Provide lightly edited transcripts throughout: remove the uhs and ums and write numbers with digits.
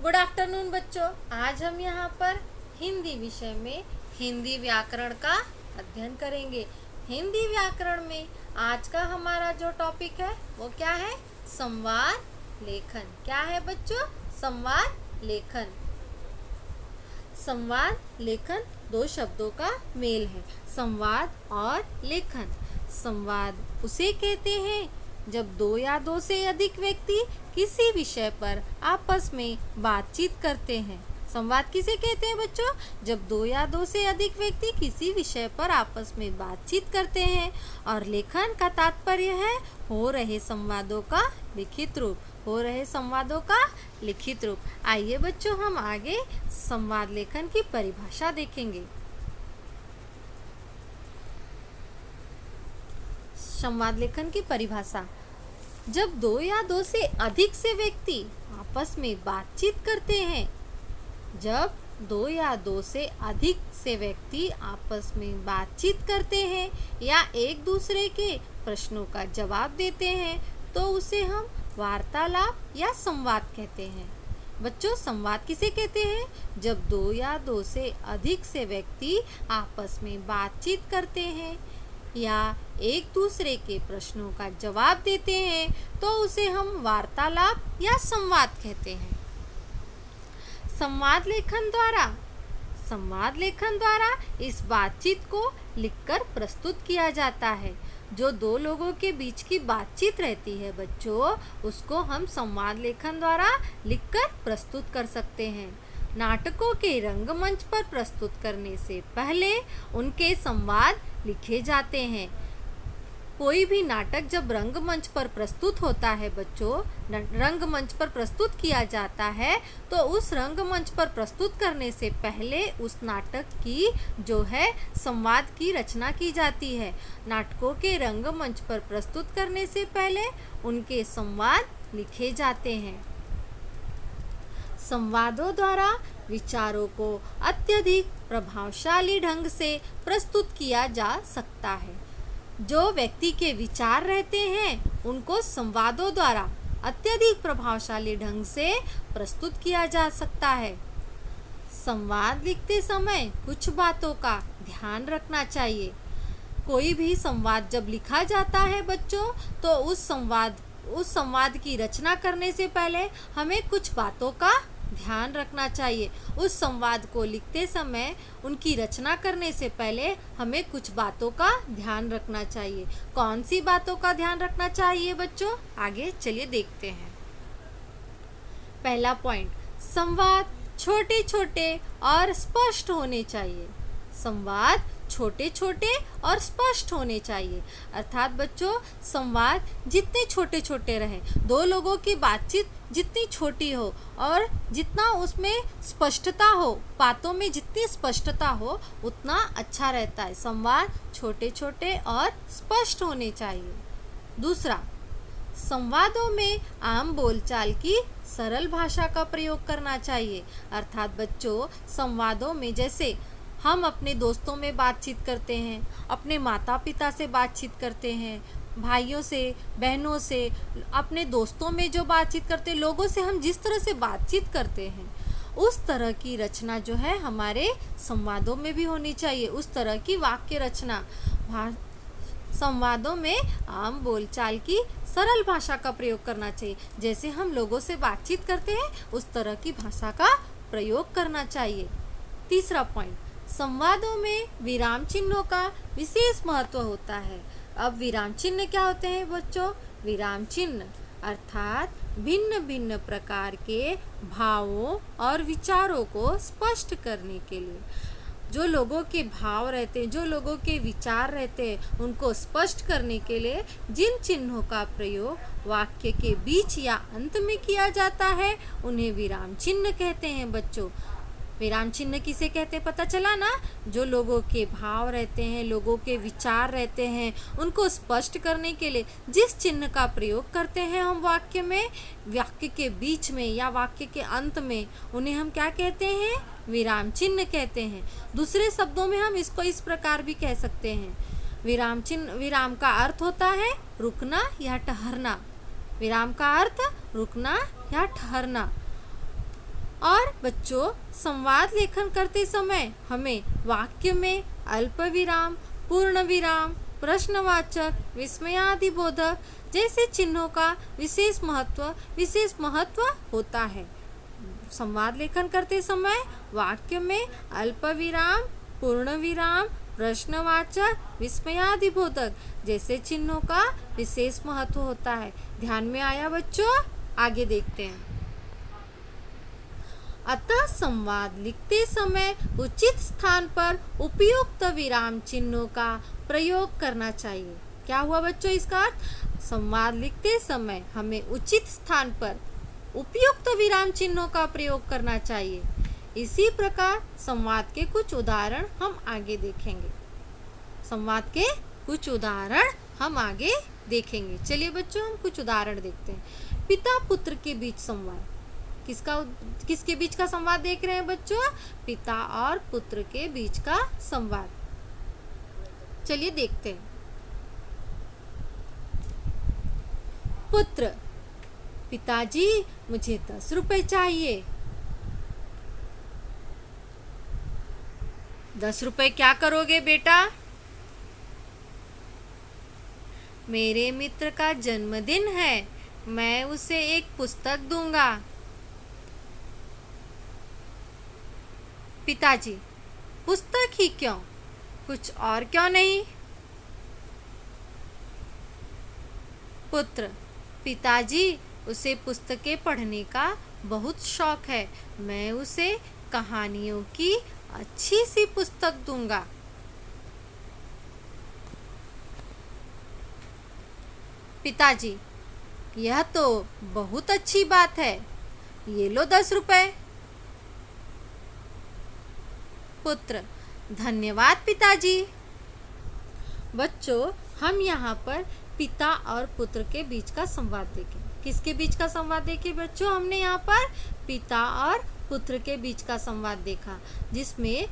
Good afternoon बच्चों। आज हम यहाँ पर हिंदी विषय में हिंदी व्याकरण का अध्ययन करेंगे। हिंदी व्याकरण में आज का हमारा जो टॉपिक है वो क्या है? संवाद लेखन। क्या है बच्चों? संवाद लेखन। संवाद लेखन दो शब्दों का मेल है, संवाद और लेखन। संवाद उसे कहते हैं जब दो या दो से अधिक व्यक्ति किसी विषय पर आपस में बातचीत करते हैं। संवाद किसे कहते हैं बच्चों? जब दो या दो से अधिक व्यक्ति किसी विषय पर आपस में बातचीत करते हैं। और लेखन का तात्पर्य है हो रहे संवादों का लिखित रूप। हो रहे संवादों का लिखित रूप। आइए बच्चों हम आगे संवाद लेखन की परिभाषा देखेंगे। संवाद लेखन की परिभाषा: जब दो या दो से अधिक से व्यक्ति आपस में बातचीत करते हैं। जब दो या दो से अधिक से व्यक्ति आपस में बातचीत करते हैं या एक दूसरे के प्रश्नों का जवाब देते हैं तो उसे हम वार्तालाप या संवाद कहते हैं। बच्चों, संवाद किसे कहते हैं? जब दो या दो से अधिक से व्यक्ति आपस में बातचीत करते हैं या एक दूसरे के प्रश्नों का जवाब देते हैं तो उसे हम वार्तालाप या संवाद कहते हैं। संवाद लेखन द्वारा इस बातचीत को लिखकर प्रस्तुत किया जाता है। जो दो लोगों के बीच की बातचीत रहती है बच्चों, उसको हम संवाद लेखन द्वारा लिखकर प्रस्तुत कर सकते हैं। नाटकों के रंगमंच पर प्रस्तुत करने से पहले उनके संवाद लिखे जाते हैं। कोई भी नाटक जब रंगमंच पर प्रस्तुत होता है बच्चों, रंगमंच पर प्रस्तुत किया जाता है तो उस रंगमंच पर प्रस्तुत करने से पहले उस नाटक की जो है संवाद की रचना की जाती है। नाटकों के रंगमंच पर प्रस्तुत करने से पहले उनके संवाद लिखे जाते हैं। संवादों द्वारा विचारों को अत्यधिक प्रभावशाली ढंग से प्रस्तुत किया जा सकता है। जो व्यक्ति के विचार रहते हैं उनको संवादों द्वारा अत्यधिक प्रभावशाली ढंग से प्रस्तुत किया जा सकता है। संवाद लिखते समय कुछ बातों का ध्यान रखना चाहिए। कोई भी संवाद जब लिखा जाता है बच्चों तो उस संवाद की रचना करने से पहले हमें कुछ बातों का ध्यान रखना चाहिए। उस संवाद को लिखते समय उनकी रचना करने से पहले हमें कुछ बातों का ध्यान रखना चाहिए। कौन सी बातों का ध्यान रखना चाहिए बच्चों? आगे चलिए देखते हैं। पहला पॉइंट, संवाद छोटे छोटे और स्पष्ट होने चाहिए। संवाद छोटे छोटे और स्पष्ट होने चाहिए। अर्थात बच्चों, संवाद जितने छोटे छोटे रहें, दो लोगों की बातचीत जितनी छोटी हो और जितना उसमें स्पष्टता हो, बातों में जितनी स्पष्टता हो उतना अच्छा रहता है। संवाद छोटे छोटे और स्पष्ट होने चाहिए। दूसरा, संवादों में आम बोलचाल की सरल भाषा का प्रयोग करना चाहिए। अर्थात बच्चों, संवादों में जैसे हम अपने दोस्तों में बातचीत करते हैं, अपने माता पिता से बातचीत करते हैं, भाइयों से, बहनों से, अपने दोस्तों में जो बातचीत करते हैं, लोगों से हम जिस तरह से बातचीत करते हैं उस तरह की रचना जो है हमारे संवादों में भी होनी चाहिए। उस तरह की वाक्य रचना। संवादों में आम बोलचाल की सरल भाषा का प्रयोग करना चाहिए। जैसे हम लोगों से बातचीत करते हैं उस तरह की भाषा का प्रयोग करना चाहिए। तीसरा पॉइंट, संवादों में विराम चिन्हों का विशेष महत्व होता है। अब विराम चिन्ह क्या होते हैं बच्चों? विराम चिन्ह अर्थात भिन्न भिन्न प्रकार के भावों और विचारों को स्पष्ट करने के लिए, जो लोगों के भाव रहते हैं, जो लोगों के विचार रहते हैं, उनको स्पष्ट करने के लिए जिन चिन्हों का प्रयोग वाक्य के बीच या अंत में किया जाता है उन्हें विराम चिन्ह कहते हैं बच्चों। विराम चिन्ह किसे कहते हैं पता चला ना? जो लोगों के भाव रहते हैं, लोगों के विचार रहते हैं, उनको स्पष्ट करने के लिए जिस चिन्ह का प्रयोग करते हैं हम वाक्य में, वाक्य के बीच में या वाक्य के अंत में, उन्हें हम क्या कहते हैं? विराम चिन्ह कहते हैं। दूसरे शब्दों में हम इसको इस प्रकार भी कह सकते हैं, विराम चिन्ह, विराम का अर्थ होता है रुकना या ठहरना। विराम का अर्थ रुकना या ठहरना। और बच्चों, संवाद लेखन करते समय हमें वाक्य में अल्प विराम, पूर्ण विराम, प्रश्नवाचक, विस्मयादिबोधक जैसे चिन्हों का विशेष महत्व होता है। संवाद लेखन करते समय वाक्य में अल्प विराम, पूर्ण विराम, प्रश्नवाचक, विस्मयादिबोधक जैसे चिन्हों का विशेष महत्व होता है। ध्यान में आया बच्चों? आगे देखते हैं। अतः संवाद लिखते समय उचित स्थान पर उपयुक्त विराम चिन्हों का प्रयोग करना चाहिए। क्या हुआ बच्चों इसका अर्थ? संवाद लिखते समय हमें उचित स्थान पर उपयुक्त विराम चिन्हों का प्रयोग करना चाहिए। इसी प्रकार संवाद के कुछ उदाहरण हम आगे देखेंगे। चलिए बच्चों, हम कुछ उदाहरण देखते हैं। पिता पुत्र के बीच संवाद। किसके बीच का संवाद देख रहे हैं बच्चों? पिता और पुत्र के बीच का संवाद। चलिए देखते हैं। पुत्र: पिताजी, मुझे 10 रुपए चाहिए। 10 रुपए क्या करोगे बेटा? मेरे मित्र का जन्मदिन है, मैं उसे एक पुस्तक दूंगा। पिताजी: पुस्तक ही क्यों, कुछ और क्यों नहीं? पुत्र: पिताजी, उसे पुस्तकें पढ़ने का बहुत शौक है, मैं उसे कहानियों की अच्छी सी पुस्तक दूंगा। पिताजी: यह तो बहुत अच्छी बात है, ये लो 10 रुपए। पुत्र: धन्यवाद पिताजी। बच्चों, हम यहाँ पर पिता और पुत्र के बीच का संवाद देखें। किसके बीच का संवाद देखें बच्चों? हमने यहाँ पर पिता और पुत्र के बीच का संवाद देखा, जिसमें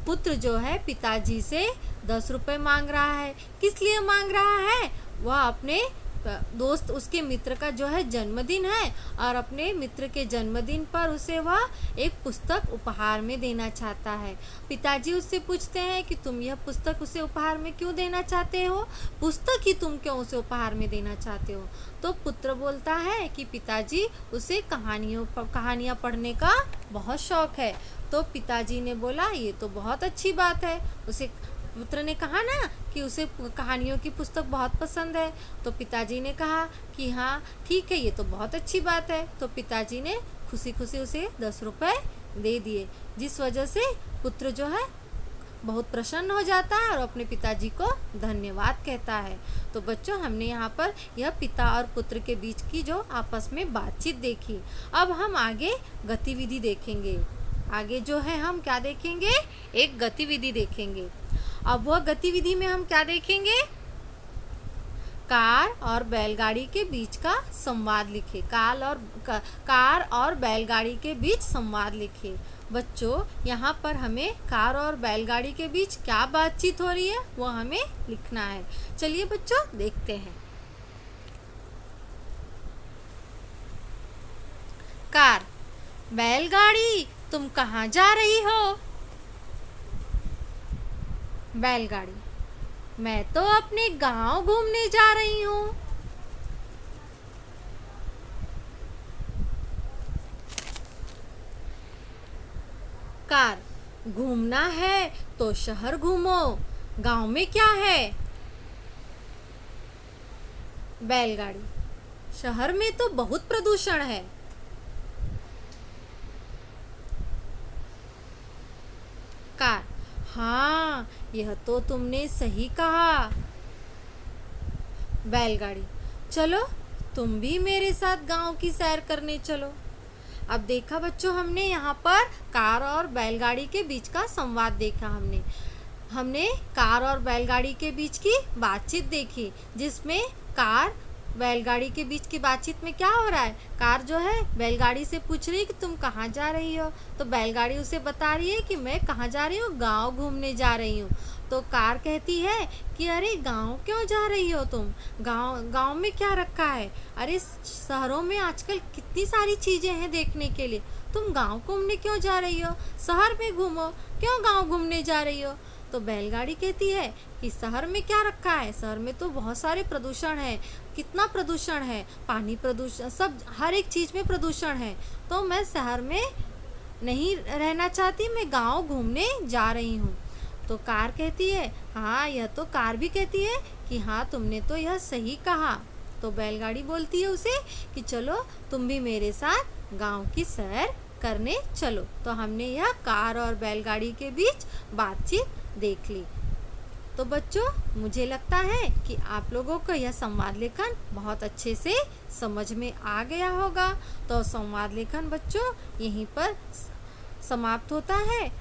पुत्र जो है पिताजी से 10 रुपए मांग रहा है। किस लिए मांग रहा है? वह अपने दोस्त, उसके मित्र का जो है जन्मदिन है और अपने मित्र के जन्मदिन पर उसे वह एक पुस्तक उपहार में देना चाहता है। पिताजी उससे पूछते हैं कि तुम यह पुस्तक उसे उपहार में क्यों देना चाहते हो? पुस्तक ही तुम क्यों उसे उपहार में देना चाहते हो? तो पुत्र बोलता है कि पिताजी, उसे कहानियाँ पढ़ने का बहुत शौक है। तो पिताजी ने बोला, ये तो बहुत अच्छी बात है। पुत्र ने कहा ना कि उसे कहानियों की पुस्तक बहुत पसंद है। तो पिताजी ने कहा कि हाँ ठीक है, ये तो बहुत अच्छी बात है। तो पिताजी ने खुशी खुशी उसे 10 रुपए दे दिए, जिस वजह से पुत्र जो है बहुत प्रसन्न हो जाता है और अपने पिताजी को धन्यवाद कहता है। तो बच्चों, हमने यहाँ पर यह पिता और पुत्र के बीच की जो आपस में बातचीत देखी। अब हम आगे गतिविधि देखेंगे। आगे जो है हम क्या देखेंगे? एक गतिविधि देखेंगे। अब वह गतिविधि में हम क्या देखेंगे? कार और बैलगाड़ी के बीच का संवाद लिखे। कार और बैलगाड़ी के बीच संवाद लिखे। बच्चों, यहाँ पर हमें कार और बैलगाड़ी के बीच क्या बातचीत हो रही है वो हमें लिखना है। चलिए बच्चों, देखते हैं। कार: बैलगाड़ी, तुम कहाँ जा रही हो? बैलगाड़ी: मैं तो अपने गांव घूमने जा रही हूँ। कार: घूमना है तो शहर घूमो, गांव में क्या है? बैलगाड़ी: शहर में तो बहुत प्रदूषण है। कार: हाँ, यह तो तुमने सही कहा। बैलगाड़ी: चलो तुम भी मेरे साथ गांव की सैर करने चलो। अब देखा बच्चों, हमने यहाँ पर कार और बैलगाड़ी के बीच का संवाद देखा। हमने कार और बैलगाड़ी के बीच की बातचीत देखी, जिसमें कार बैलगाड़ी के बीच की बातचीत में क्या हो रहा है, कार जो है बैलगाड़ी से पूछ रही है कि तुम कहाँ जा रही हो। तो बैलगाड़ी उसे बता रही है कि मैं कहाँ जा रही हूँ, गांव घूमने जा रही हूँ। तो कार कहती है कि अरे गांव क्यों जा रही हो तुम, गांव में क्या रखा है, अरे शहरों में आजकल कितनी सारी चीज़ें हैं देखने के लिए, तुम गांव घूमने क्यों जा रही हो, शहर में घूमो, क्यों गांव घूमने जा रही हो। तो बैलगाड़ी कहती है कि शहर में क्या रखा है, शहर में तो बहुत सारे प्रदूषण है, कितना प्रदूषण है, पानी प्रदूषण, सब हर एक चीज़ में प्रदूषण है, तो मैं शहर में नहीं रहना चाहती, मैं गांव घूमने जा रही हूँ। तो कार कहती है हाँ, यह तो कार भी कहती है कि हाँ तुमने तो यह सही कहा। तो बैलगाड़ी बोलती है उसे कि चलो तुम भी मेरे साथ गांव की सैर करने चलो। तो हमने यह कार और बैलगाड़ी के बीच बातचीत देख ली। तो बच्चों, मुझे लगता है कि आप लोगों को यह संवाद लेखन बहुत अच्छे से समझ में आ गया होगा। तो संवाद लेखन बच्चों यहीं पर समाप्त होता है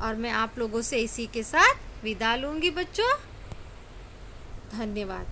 और मैं आप लोगों से इसी के साथ विदा लूँगी बच्चों। धन्यवाद।